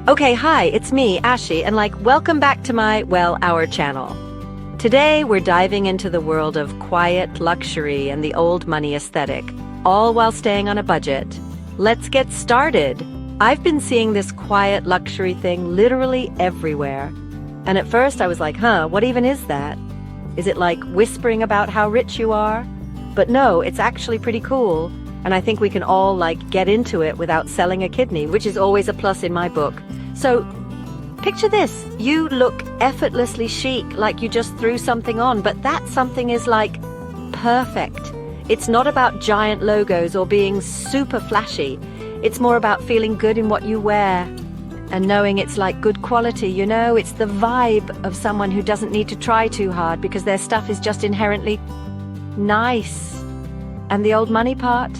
Okay, hi, it's me, Ashi, and welcome back to our channel. Today, we're diving into the world of quiet luxury and the old money aesthetic, all while staying on a budget. Let's get started. I've been seeing this quiet luxury thing literally everywhere. And at first I was like, what even is that? Is it like whispering about how rich you are? But no, it's actually pretty cool. And I think we can all get into it without selling a kidney, which is always a plus in my book. So, picture this. You look effortlessly chic, like you just threw something on, but that something is perfect. It's not about giant logos or being super flashy. It's more about feeling good in what you wear and knowing it's good quality, It's the vibe of someone who doesn't need to try too hard because their stuff is just inherently nice. And the old money part?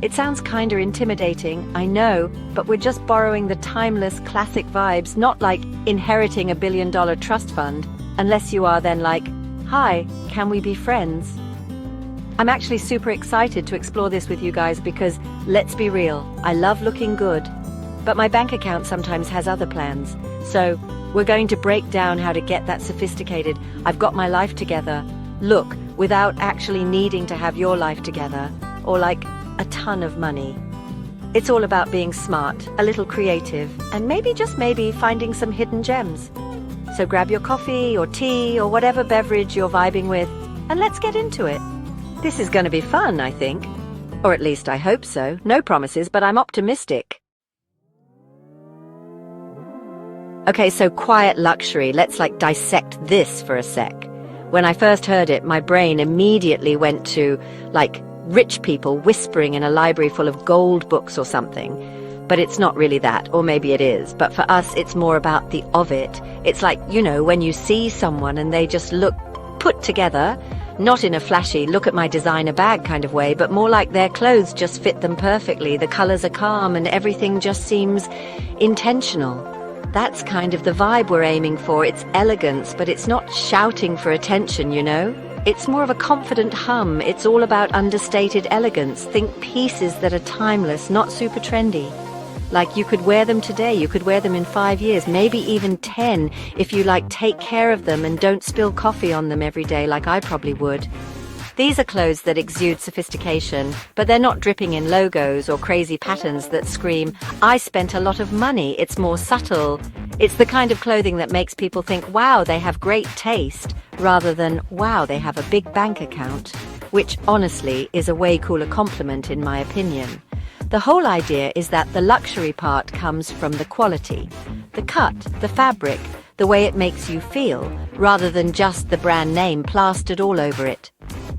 It sounds kinda intimidating, I know, but we're just borrowing the timeless classic vibes, not inheriting a billion-dollar trust fund, unless you are then hi, can we be friends? I'm actually super excited to explore this with you guys because, let's be real, I love looking good, but my bank account sometimes has other plans. So, we're going to break down how to get that sophisticated, I've got my life together, look, without actually needing to have your life together, or a ton of money. It's all about being smart, a little creative, and maybe, just maybe, finding some hidden gems. So grab your coffee or tea or whatever beverage you're vibing with, and let's get into it. This is going to be fun, I think. Or at least I hope so. No promises, but I'm optimistic. Okay, so quiet luxury. Let's dissect this for a sec. When I first heard it, my brain immediately went to rich people whispering in a library full of gold books or something. But it's not really that, or maybe it is. But for us, it's more about the of it. It's when you see someone and they just look put together, not in a flashy, look at my designer bag kind of way, but more like their clothes just fit them perfectly, the colors are calm, and everything just seems intentional. That's kind of the vibe we're aiming for. It's elegance, but it's not shouting for attention, It's more of a confident hum. It's all about understated elegance. Think pieces that are timeless, not super trendy. You could wear them today, you could wear them in 5 years, maybe even 10, if you take care of them and don't spill coffee on them every day like I probably would. These are clothes that exude sophistication, but they're not dripping in logos or crazy patterns that scream, I spent a lot of money. It's more subtle. It's the kind of clothing that makes people think, wow, they have great taste, rather than, wow, they have a big bank account, which honestly is a way cooler compliment in my opinion. The whole idea is that the luxury part comes from the quality, the cut, the fabric, the way it makes you feel, rather than just the brand name plastered all over it.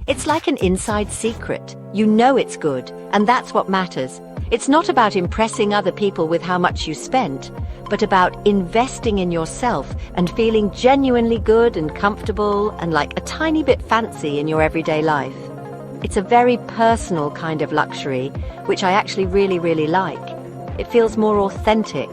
It's like an inside secret. You know it's good, and that's what matters. It's not about impressing other people with how much you spent, but about investing in yourself and feeling genuinely good and comfortable and a tiny bit fancy in your everyday life. It's a very personal kind of luxury, which I actually really, really like. It feels more authentic.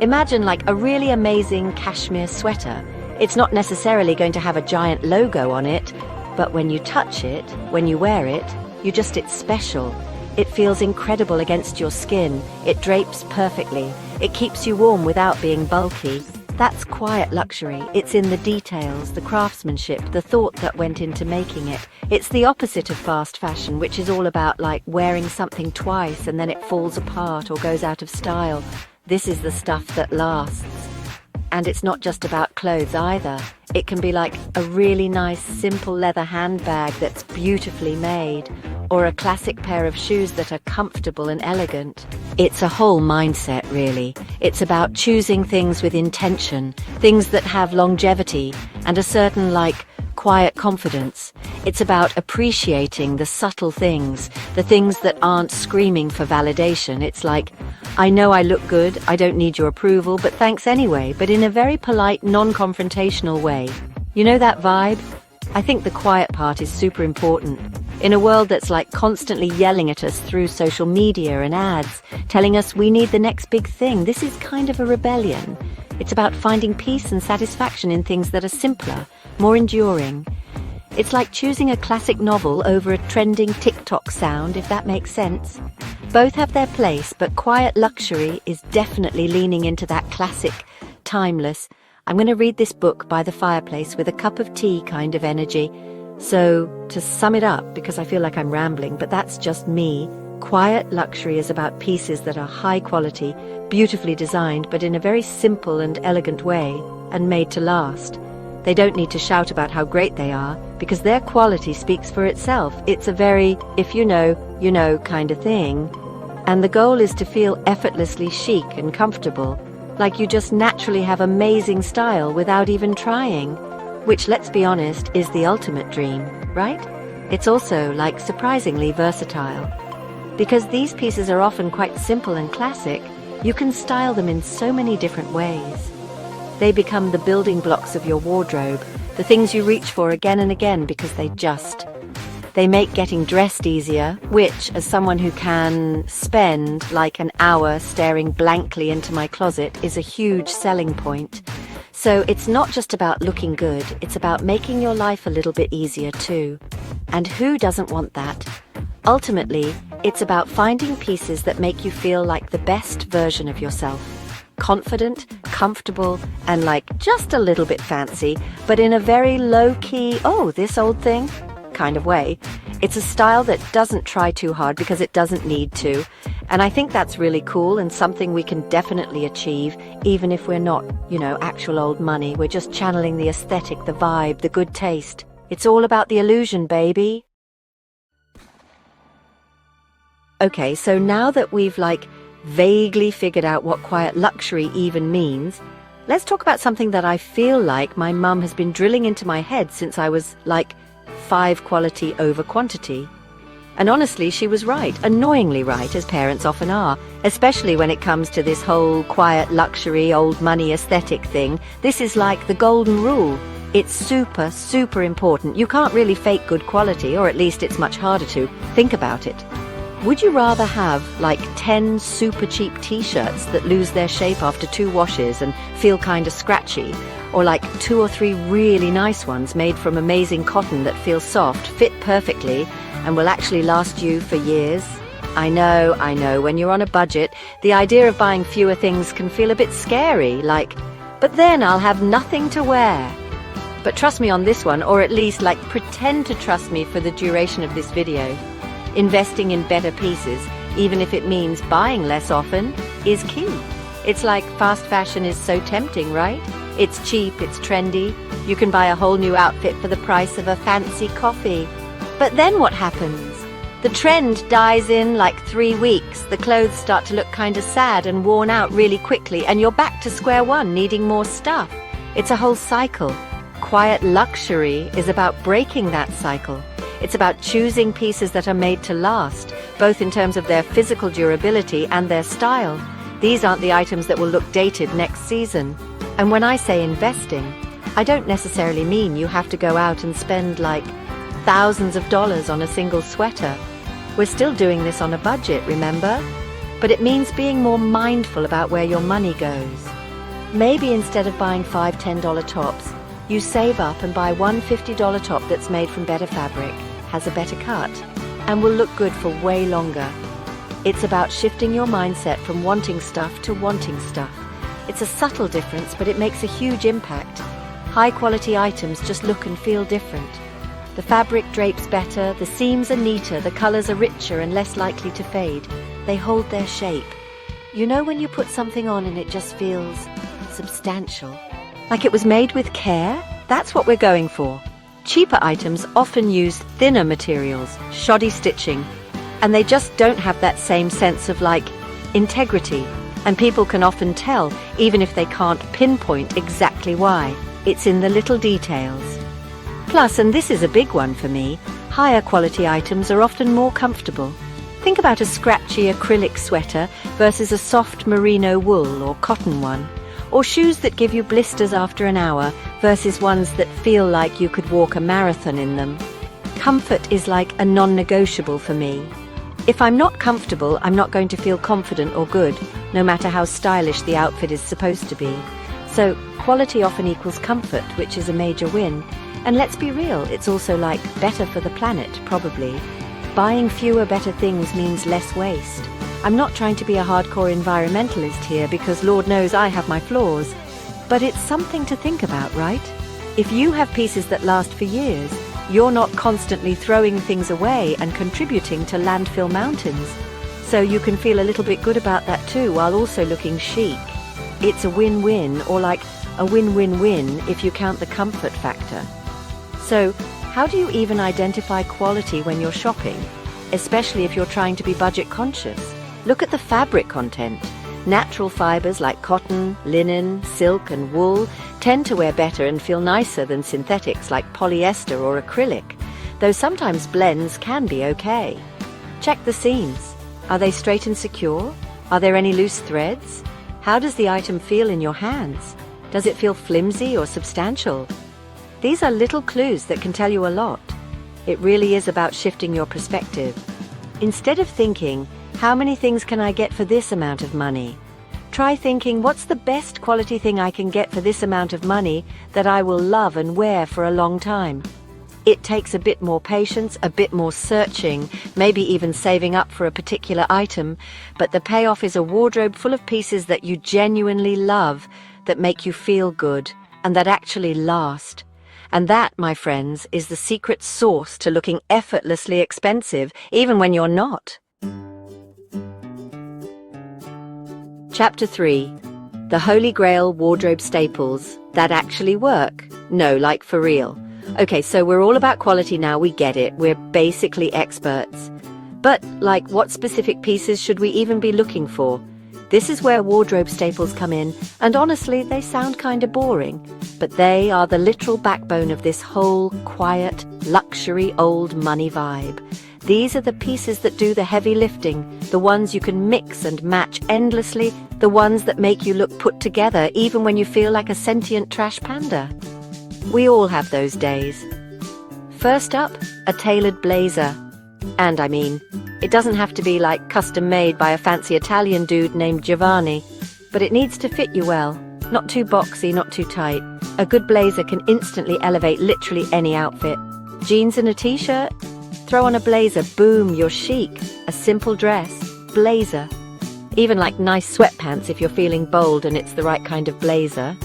Imagine a really amazing cashmere sweater. It's not necessarily going to have a giant logo on it, but when you touch it, when you wear it, it's special. It feels incredible against your skin. It drapes perfectly. It keeps you warm without being bulky. That's quiet luxury. It's in the details, the craftsmanship, the thought that went into making it. It's the opposite of fast fashion, which is all about wearing something twice and then it falls apart or goes out of style. This is the stuff that lasts. And it's not just about clothes either. It can be a really nice, simple leather handbag that's beautifully made, or a classic pair of shoes that are comfortable and elegant. It's a whole mindset, really. It's about choosing things with intention, things that have longevity, and a certain, quiet confidence. It's about appreciating the subtle things, the things that aren't screaming for validation. It's I know I look good, I don't need your approval, but thanks anyway, but in a very polite, non-confrontational way. You know that vibe? I think the quiet part is super important. In a world that's constantly yelling at us through social media and ads, telling us we need the next big thing, this is kind of a rebellion. It's about finding peace and satisfaction in things that are simpler, more enduring. It's like choosing a classic novel over a trending TikTok sound, if that makes sense. Both have their place, but quiet luxury is definitely leaning into that classic, timeless, I'm going to read this book by the fireplace with a cup of tea kind of energy. So, to sum it up, because I feel like I'm rambling, but that's just me, quiet luxury is about pieces that are high quality, beautifully designed, but in a very simple and elegant way, and made to last. They don't need to shout about how great they are, because their quality speaks for itself. It's a very, if you know kind of thing. And the goal is to feel effortlessly chic and comfortable, like you just naturally have amazing style without even trying, which, let's be honest, is the ultimate dream, right? It's also, like, surprisingly versatile. Because these pieces are often quite simple and classic, you can style them in so many different ways. They become the building blocks of your wardrobe, the things you reach for again and again because they make getting dressed easier, which, as someone who can spend like an hour staring blankly into my closet, is a huge selling point. So it's not just about looking good, it's about making your life a little bit easier too. And who doesn't want that? Ultimately, it's about finding pieces that make you feel like the best version of yourself. Confident, comfortable, and like just a little bit fancy, but in a very low-key, oh, this old thing kind of way. It's a style that doesn't try too hard because it doesn't need to. And I think that's really cool and something we can definitely achieve, even if we're not, actual old money. We're just channeling the aesthetic, the vibe, the good taste. It's all about the illusion, baby. Okay, so now that we've vaguely figured out what quiet luxury even means, let's talk about something that I feel like my mum has been drilling into my head since I was 5 quality over quantity. And honestly, she was right, annoyingly right, as parents often are, especially when it comes to this whole quiet luxury, old money aesthetic thing. This is like the golden rule. It's super, super important. You can't really fake good quality, or at least it's much harder to. Think about it. Would you rather have 10 super cheap t-shirts that lose their shape after 2 washes and feel kind of scratchy, or 2 or 3 really nice ones made from amazing cotton that feel soft, fit perfectly, and will actually last you for years? I know, when you're on a budget, the idea of buying fewer things can feel a bit scary, but then I'll have nothing to wear. But trust me on this one, or at least pretend to trust me for the duration of this video. Investing in better pieces, even if it means buying less often, is key. It's like fast fashion is so tempting, right? It's cheap, it's trendy. You can buy a whole new outfit for the price of a fancy coffee. But then what happens? The trend dies in 3 weeks. The clothes start to look kind of sad and worn out really quickly, and you're back to square one, needing more stuff. It's a whole cycle. Quiet luxury is about breaking that cycle. It's about choosing pieces that are made to last, both in terms of their physical durability and their style. These aren't the items that will look dated next season. And when I say investing, I don't necessarily mean you have to go out and spend thousands of dollars on a single sweater. We're still doing this on a budget, remember? But it means being more mindful about where your money goes. Maybe instead of buying 5 $10 tops, you save up and buy one $50 top that's made from better fabric, has a better cut, and will look good for way longer. It's about shifting your mindset from wanting stuff to wanting stuff. It's a subtle difference, but it makes a huge impact. High-quality items just look and feel different. The fabric drapes better, the seams are neater, the colors are richer and less likely to fade. They hold their shape. You know when you put something on and it just feels substantial? Like it was made with care? That's what we're going for. Cheaper items often use thinner materials, shoddy stitching, and they just don't have that same sense of integrity. And people can often tell, even if they can't pinpoint exactly why. It's in the little details. Plus, and this is a big one for me, higher quality items are often more comfortable. Think about a scratchy acrylic sweater versus a soft merino wool or cotton one. Or shoes that give you blisters after an hour versus ones that feel like you could walk a marathon in them. Comfort is like a non-negotiable for me. If I'm not comfortable, I'm not going to feel confident or good, no matter how stylish the outfit is supposed to be. So quality often equals comfort, which is a major win. And let's be real, it's also better for the planet, probably. Buying fewer better things means less waste. I'm not trying to be a hardcore environmentalist here because Lord knows I have my flaws. But it's something to think about, right? If you have pieces that last for years, you're not constantly throwing things away and contributing to landfill mountains. So you can feel a little bit good about that too, while also looking chic. It's a win-win, or like a win-win-win if you count the comfort factor. So, how do you even identify quality when you're shopping? Especially if you're trying to be budget conscious. Look at the fabric content. Natural fibers like cotton, linen, silk and wool tend to wear better and feel nicer than synthetics like polyester or acrylic, though sometimes blends can be okay. Check the seams. Are they straight and secure? Are there any loose threads? How does the item feel in your hands? Does it feel flimsy or substantial? These are little clues that can tell you a lot. It really is about shifting your perspective. Instead of thinking, how many things can I get for this amount of money? Try thinking, what's the best quality thing I can get for this amount of money that I will love and wear for a long time? It takes a bit more patience, a bit more searching, maybe even saving up for a particular item, but the payoff is a wardrobe full of pieces that you genuinely love, that make you feel good, and that actually last. And that, my friends, is the secret sauce to looking effortlessly expensive, even when you're not. Chapter 3. The Holy Grail Wardrobe Staples that actually work. No, like for real. Okay, so we're all about quality now, we get it. We're basically experts. But, like, what specific pieces should we even be looking for? This is where wardrobe staples come in, and honestly, they sound kinda boring. But they are the literal backbone of this whole quiet, luxury, old money vibe. These are the pieces that do the heavy lifting, the ones you can mix and match endlessly, the ones that make you look put together even when you feel like a sentient trash panda. We all have those days. First up, a tailored blazer. And I mean, it doesn't have to be like custom made by a fancy Italian dude named Giovanni, but it needs to fit you well. Not too boxy, not too tight. A good blazer can instantly elevate literally any outfit. Jeans and a t-shirt? Throw on a blazer, boom, you're chic. A simple dress, blazer. Even like nice sweatpants if you're feeling bold and it's the right kind of blazer.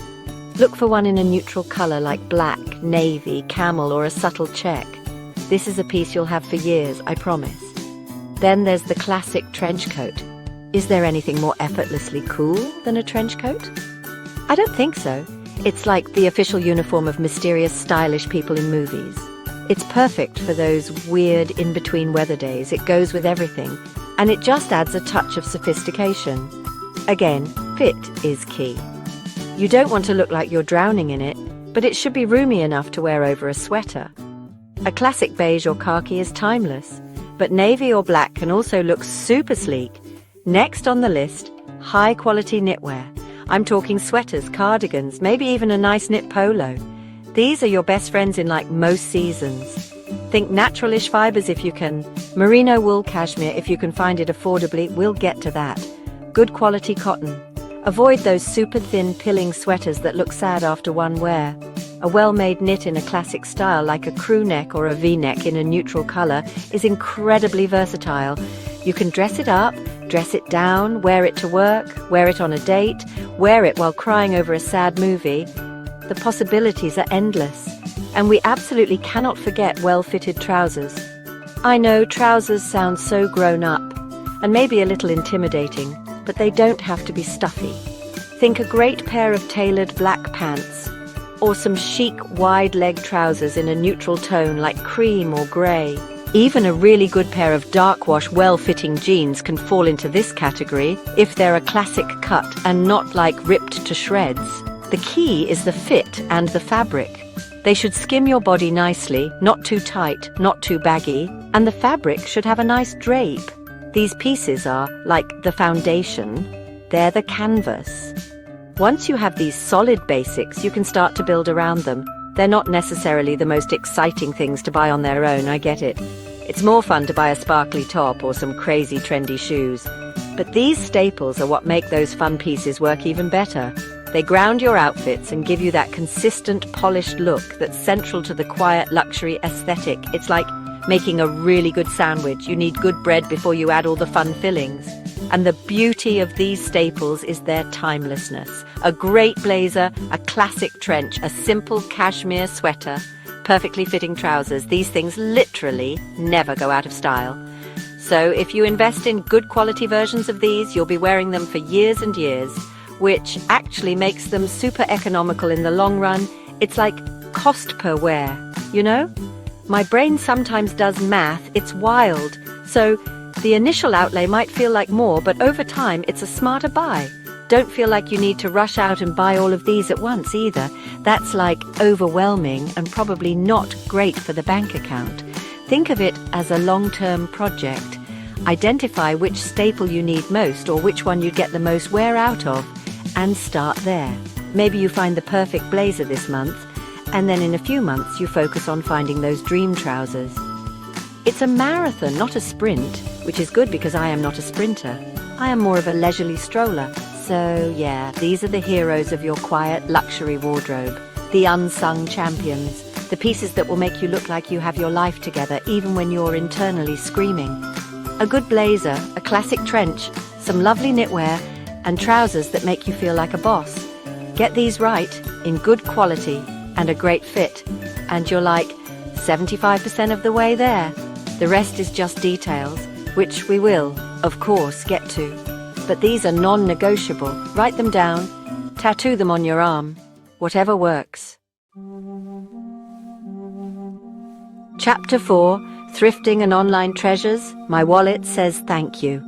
Look for one in a neutral color like black, navy, camel or a subtle check. This is a piece you'll have for years, I promise. Then there's the classic trench coat. Is there anything more effortlessly cool than a trench coat? I don't think so. It's like the official uniform of mysterious, stylish people in movies. It's perfect for those weird in-between weather days. It goes with everything, and it just adds a touch of sophistication. Again, fit is key. You don't want to look like you're drowning in it, but it should be roomy enough to wear over a sweater. A classic beige or khaki is timeless, but navy or black can also look super sleek. Next on the list, high-quality knitwear. I'm talking sweaters, cardigans, maybe even a nice knit polo. These are your best friends in like most seasons. Think naturalish fibers if you can. Merino wool, cashmere if you can find it affordably. We'll get to that. Good quality cotton. Avoid those super thin pilling sweaters that look sad after one wear. A well-made knit in a classic style like a crew neck or a V-neck in a neutral color is incredibly versatile. You can dress it up, dress it down, wear it to work, wear it on a date, wear it while crying over a sad movie. The possibilities are endless. And we absolutely cannot forget well-fitted trousers. I know trousers sound so grown up, and maybe a little intimidating, but they don't have to be stuffy. Think a great pair of tailored black pants, or some chic wide-leg trousers in a neutral tone like cream or grey. Even a really good pair of dark wash well-fitting jeans can fall into this category if they're a classic cut and not like ripped to shreds. The key is the fit and the fabric. They should skim your body nicely, not too tight, not too baggy, and the fabric should have a nice drape. These pieces are like the foundation. They're the canvas. Once you have these solid basics, you can start to build around them. They're not necessarily the most exciting things to buy on their own, I get it. It's more fun to buy a sparkly top or some crazy trendy shoes. But these staples are what make those fun pieces work even better. They ground your outfits and give you that consistent, polished look that's central to the quiet luxury aesthetic. It's like making a really good sandwich. You need good bread before you add all the fun fillings. And the beauty of these staples is their timelessness. A great blazer, a classic trench, a simple cashmere sweater, perfectly fitting trousers. These things literally never go out of style. So if you invest in good quality versions of these, you'll be wearing them for years and years, which actually makes them super economical in the long run. It's like cost per wear, you know? My brain sometimes does math. It's wild. So the initial outlay might feel like more, but over time it's a smarter buy. Don't feel like you need to rush out and buy all of these at once either. That's like overwhelming and probably not great for the bank account. Think of it as a long-term project. Identify which staple you need most or which one you'd get the most wear out of, and start there. Maybe you find the perfect blazer this month, and then in a few months you focus on finding those dream trousers. It's a marathon, not a sprint, which is good because I am not a sprinter. I am more of a leisurely stroller. So yeah, these are the heroes of your quiet luxury wardrobe, the unsung champions, the pieces that will make you look like you have your life together even when you're internally screaming. A good blazer, a classic trench, some lovely knitwear, and trousers that make you feel like a boss. Get these right, in good quality, and a great fit, and you're like 75% of the way there. The rest is just details, which we will, of course, get to. But these are non-negotiable. Write them down, tattoo them on your arm, whatever works. Chapter 4, Thrifting and Online Treasures. My wallet says thank you.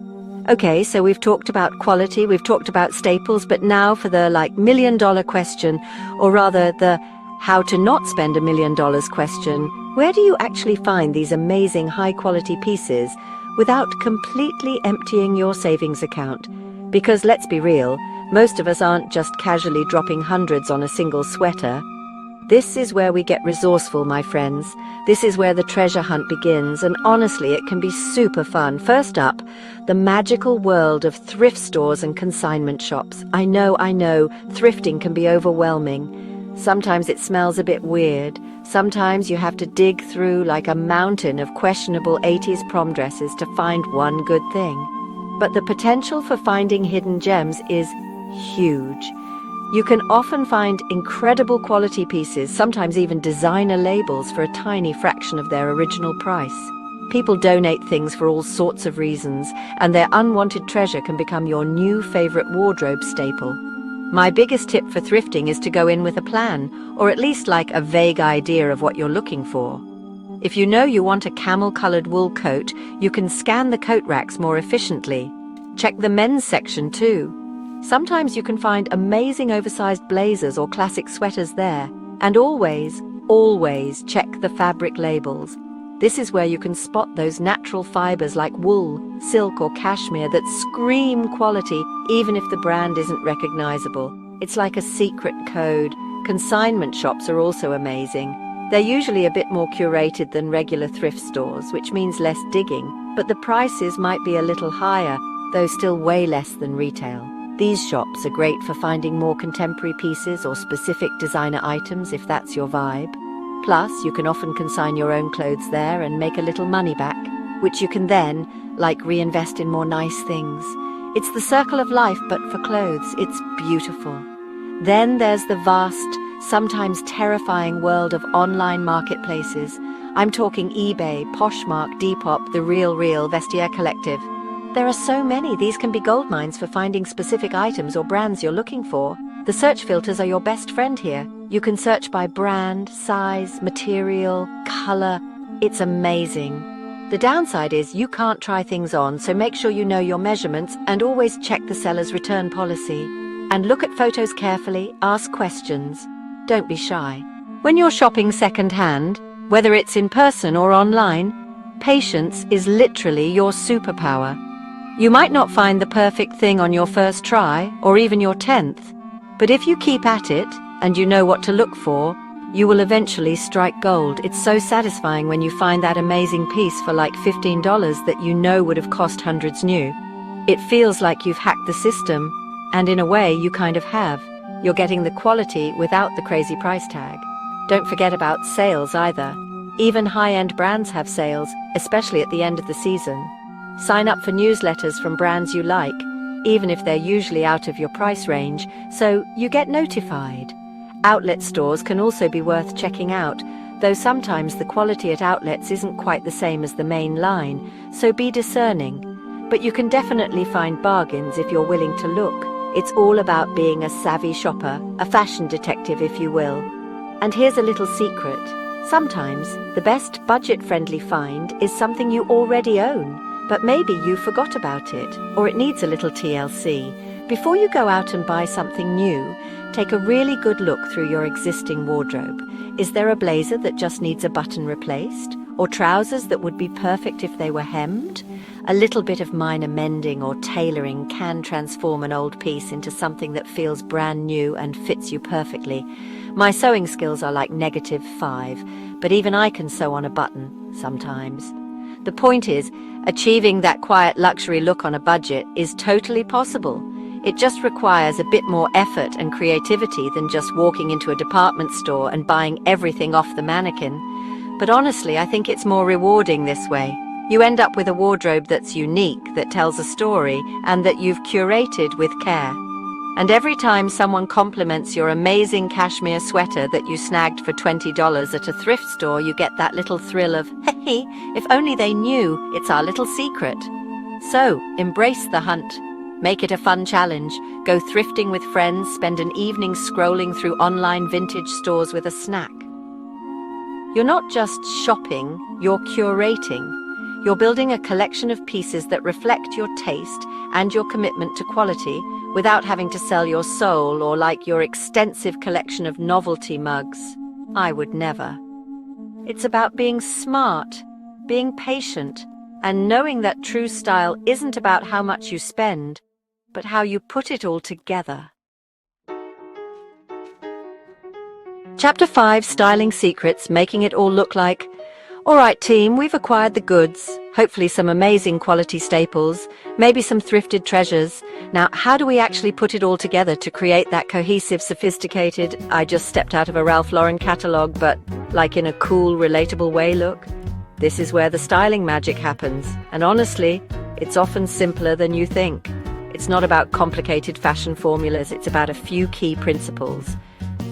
Okay, so we've talked about quality, we've talked about staples, but now for the million-dollar question, or rather the how to not spend $1 million question. Where do you actually find these amazing high-quality pieces without completely emptying your savings account? Because let's be real, most of us aren't just casually dropping hundreds on a single sweater. This is where we get resourceful, my friends. This is where the treasure hunt begins, and honestly, it can be super fun. First up, the magical world of thrift stores and consignment shops. I know, thrifting can be overwhelming. Sometimes it smells a bit weird. Sometimes you have to dig through like a mountain of questionable 80s prom dresses to find one good thing. But the potential for finding hidden gems is huge. You can often find incredible quality pieces, sometimes even designer labels for a tiny fraction of their original price. People donate things for all sorts of reasons, and their unwanted treasure can become your new favorite wardrobe staple. My biggest tip for thrifting is to go in with a plan, or at least like a vague idea of what you're looking for. If you know you want a camel-colored wool coat, you can scan the coat racks more efficiently. Check the men's section too. Sometimes you can find amazing oversized blazers or classic sweaters there. And always check the fabric labels. This is where you can spot those natural fibers like wool, silk or cashmere that scream quality even if the brand isn't recognizable. It's like a secret code. Consignment shops are also amazing. They're usually a bit more curated than regular thrift stores, which means less digging, but the prices might be a little higher, though still way less than retail. These shops are great for finding more contemporary pieces or specific designer items if that's your vibe. Plus, you can often consign your own clothes there and make a little money back, which you can then, reinvest in more nice things. It's the circle of life, but for clothes. It's beautiful. Then there's the vast, sometimes terrifying world of online marketplaces. I'm talking eBay, Poshmark, Depop, The RealReal, Vestiaire Collective. There are so many. These can be gold mines for finding specific items or brands you're looking for. The search filters are your best friend here. You can search by brand, size, material, color. It's amazing. The downside is you can't try things on, so make sure you know your measurements and always check the seller's return policy. And look at photos carefully, ask questions. Don't be shy. When you're shopping second-hand, whether it's in person or online, patience is literally your superpower. You might not find the perfect thing on your first try, or even your 10th, but if you keep at it, and you know what to look for, you will eventually strike gold. It's so satisfying when you find that amazing piece for $15 that you know would have cost hundreds new. It feels like you've hacked the system, and in a way you kind of have. You're getting the quality without the crazy price tag. Don't forget about sales either. Even high-end brands have sales, especially at the end of the season. Sign up for newsletters from brands you like, even if they're usually out of your price range, so you get notified. Outlet stores can also be worth checking out, though sometimes the quality at outlets isn't quite the same as the main line, so be discerning. But you can definitely find bargains if you're willing to look. It's all about being a savvy shopper, a fashion detective if you will. And here's a little secret. Sometimes the best budget-friendly find is something you already own, but maybe you forgot about it, or it needs a little TLC. Before you go out and buy something new, take a really good look through your existing wardrobe. Is there a blazer that just needs a button replaced? Or trousers that would be perfect if they were hemmed? A little bit of minor mending or tailoring can transform an old piece into something that feels brand new and fits you perfectly. My sewing skills are like -5, but even I can sew on a button sometimes. The point is, achieving that quiet luxury look on a budget is totally possible. It just requires a bit more effort and creativity than just walking into a department store and buying everything off the mannequin. But honestly, I think it's more rewarding this way. You end up with a wardrobe that's unique, that tells a story, and that you've curated with care. And every time someone compliments your amazing cashmere sweater that you snagged for $20 at a thrift store, you get that little thrill of, hey, if only they knew, it's our little secret. So, embrace the hunt. Make it a fun challenge. Go thrifting with friends, spend an evening scrolling through online vintage stores with a snack. You're not just shopping, you're curating. You're building a collection of pieces that reflect your taste and your commitment to quality without having to sell your soul or like your extensive collection of novelty mugs. I would never. It's about being smart, being patient, and knowing that true style isn't about how much you spend, but how you put it all together. Chapter 5, Styling Secrets, making it all look like, all right, team, we've acquired the goods, hopefully some amazing quality staples, maybe some thrifted treasures. Now, how do we actually put it all together to create that cohesive, sophisticated, I just stepped out of a Ralph Lauren catalog, but like in a cool, relatable way look? This is where the styling magic happens, and honestly, it's often simpler than you think. It's not about complicated fashion formulas, it's about a few key principles.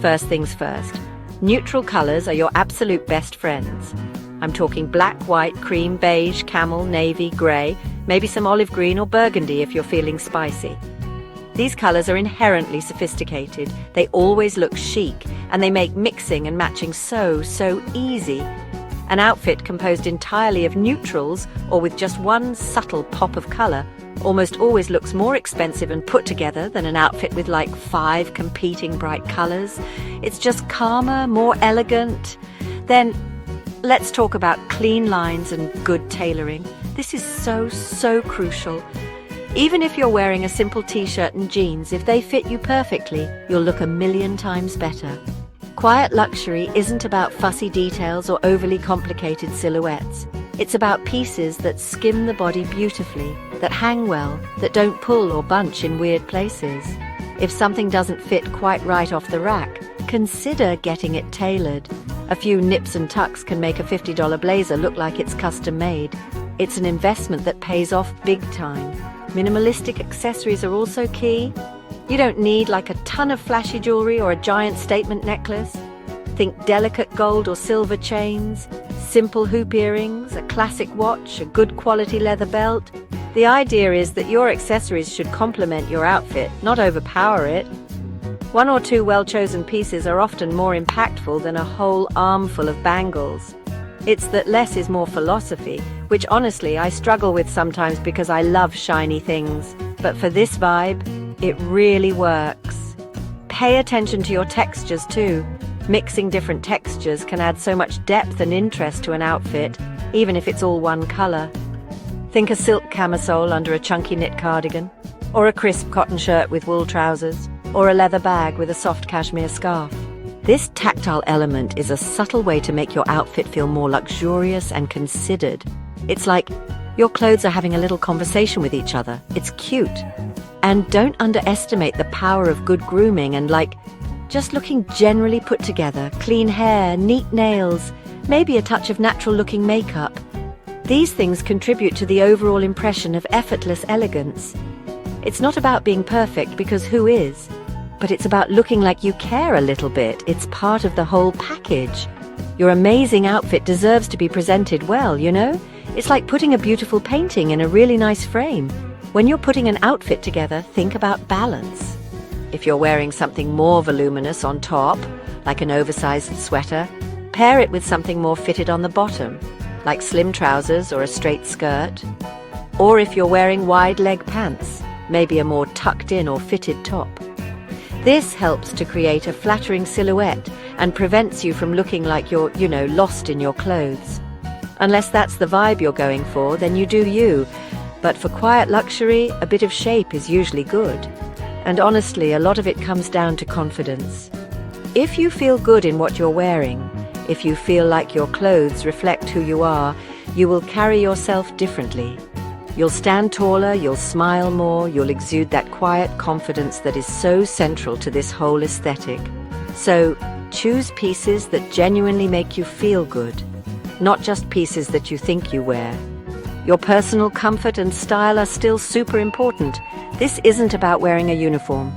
First things first, neutral colors are your absolute best friends. I'm talking black, white, cream, beige, camel, navy, grey, maybe some olive green or burgundy if you're feeling spicy. These colors are inherently sophisticated, they always look chic, and they make mixing and matching so easy. An outfit composed entirely of neutrals or with just one subtle pop of color almost always looks more expensive and put together than an outfit with like 5 competing bright colors. It's just calmer, more elegant. Then let's talk about clean lines and good tailoring. This is so crucial. Even if you're wearing a simple t-shirt and jeans, if they fit you perfectly, you'll look a million times better. Quiet luxury isn't about fussy details or overly complicated silhouettes. It's about pieces that skim the body beautifully, that hang well, that don't pull or bunch in weird places. If something doesn't fit quite right off the rack, consider getting it tailored. A few nips and tucks can make a $50 blazer look like it's custom made. It's an investment that pays off big time. Minimalistic accessories are also key. You don't need like a ton of flashy jewelry or a giant statement necklace. Think delicate gold or silver chains, simple hoop earrings, a classic watch, a good quality leather belt. The idea is that your accessories should complement your outfit, not overpower it. 1 or 2 well-chosen pieces are often more impactful than a whole armful of bangles. It's that less is more philosophy, which honestly I struggle with sometimes because I love shiny things. But for this vibe, it really works. Pay attention to your textures too. Mixing different textures can add so much depth and interest to an outfit, even if it's all one color. Think a silk camisole under a chunky knit cardigan, or a crisp cotton shirt with wool trousers, or a leather bag with a soft cashmere scarf. This tactile element is a subtle way to make your outfit feel more luxurious and considered. It's like your clothes are having a little conversation with each other. It's cute. And don't underestimate the power of good grooming and just looking generally put together, clean hair, neat nails, maybe a touch of natural-looking makeup. These things contribute to the overall impression of effortless elegance. It's not about being perfect, because who is? But it's about looking like you care a little bit. It's part of the whole package. Your amazing outfit deserves to be presented well, you know? It's like putting a beautiful painting in a really nice frame. When you're putting an outfit together, think about balance. If you're wearing something more voluminous on top, like an oversized sweater, pair it with something more fitted on the bottom, like slim trousers or a straight skirt. Or if you're wearing wide leg pants, maybe a more tucked in or fitted top. This helps to create a flattering silhouette and prevents you from looking like you're, lost in your clothes. Unless that's the vibe you're going for, then you do you. But for quiet luxury, a bit of shape is usually good. And honestly, a lot of it comes down to confidence. If you feel good in what you're wearing, if you feel like your clothes reflect who you are, you will carry yourself differently. You'll stand taller, you'll smile more, you'll exude that quiet confidence that is so central to this whole aesthetic. So, choose pieces that genuinely make you feel good, not just pieces that you think you wear. Your personal comfort and style are still super important. This isn't about wearing a uniform.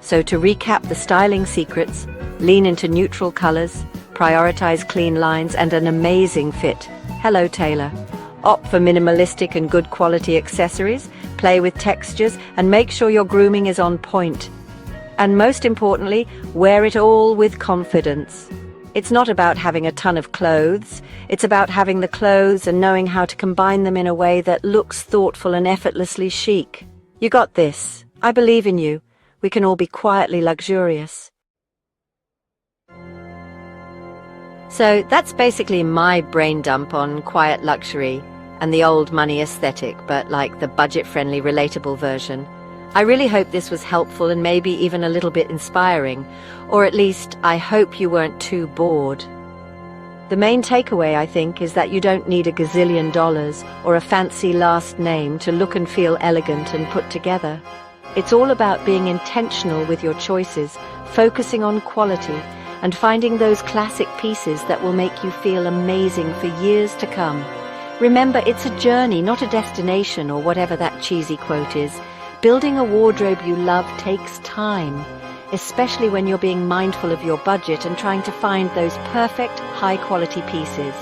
So to recap the styling secrets, lean into neutral colors, prioritize clean lines and an amazing fit. Hello, tailor. Opt for minimalistic and good quality accessories, play with textures, and make sure your grooming is on point. And most importantly, wear it all with confidence. It's not about having a ton of clothes. It's about having the clothes and knowing how to combine them in a way that looks thoughtful and effortlessly chic. You got this. I believe in you. We can all be quietly luxurious. So that's basically my brain dump on quiet luxury and the old money aesthetic, but like the budget-friendly, relatable version. I really hope this was helpful and maybe even a little bit inspiring, or at least I hope you weren't too bored. The main takeaway, I think, is that you don't need a gazillion dollars or a fancy last name to look and feel elegant and put together. It's all about being intentional with your choices, focusing on quality, and finding those classic pieces that will make you feel amazing for years to come. Remember, it's a journey, not a destination, or whatever that cheesy quote is. Building a wardrobe you love takes time, especially when you're being mindful of your budget and trying to find those perfect, high-quality pieces.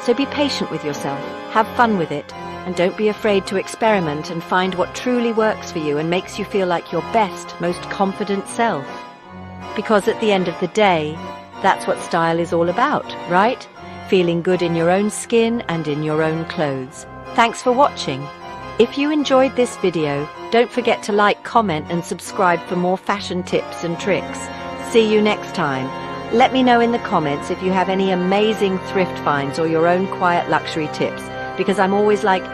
So be patient with yourself, have fun with it, and don't be afraid to experiment and find what truly works for you and makes you feel like your best, most confident self. Because at the end of the day, that's what style is all about, right? Feeling good in your own skin and in your own clothes. Thanks for watching. If you enjoyed this video, don't forget to like, comment and subscribe for more fashion tips and tricks. See you next time. Let me know in the comments if you have any amazing thrift finds or your own quiet luxury tips, because I'm always like,